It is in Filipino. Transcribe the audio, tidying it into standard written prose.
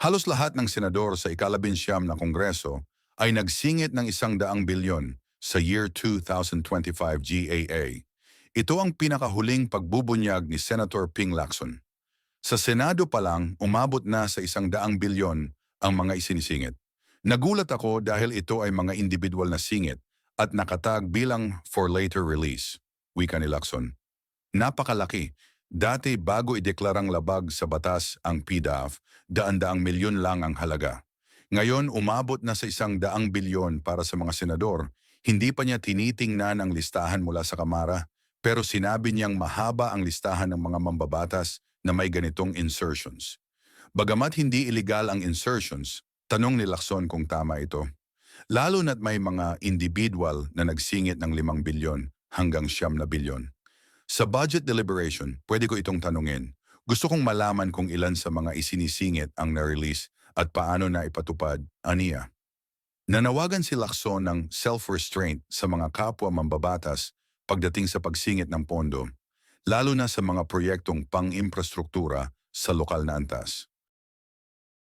Halos lahat ng senador sa ikalabinsyam na kongreso ay nagsingit ng 100 bilyon sa Year 2025 GAA. Ito ang pinakahuling pagbubunyag ni Senator Ping Lacson. Sa Senado pa lang, umabot na sa 100 bilyon ang mga isinisingit. Nagulat ako dahil ito ay mga individual na singit at nakatag bilang for later release, wika ni Lacson. Napakalaki. Dati bago ideklarang labag sa batas ang PDAF, daan-daang milyon lang ang halaga. Ngayon umabot na sa 100 bilyon para sa mga senador. Hindi pa niya tinitingnan ang listahan mula sa Kamara, pero sinabi niyang mahaba ang listahan ng mga mambabatas na may ganitong insertions. Bagamat hindi iligal ang insertions, tanong ni Lacson kung tama ito. Lalo na't may mga individual na nagsingit ng 5 bilyon hanggang 9 bilyon. Sa budget deliberation, pwede ko itong tanungin. Gusto kong malaman kung ilan sa mga isinisingit ang na-release at paano na ipatupad, aniya. Nanawagan si Lacson ng self-restraint sa mga kapwa mambabatas pagdating sa pagsingit ng pondo, lalo na sa mga proyektong pang-imprastruktura sa lokal na antas.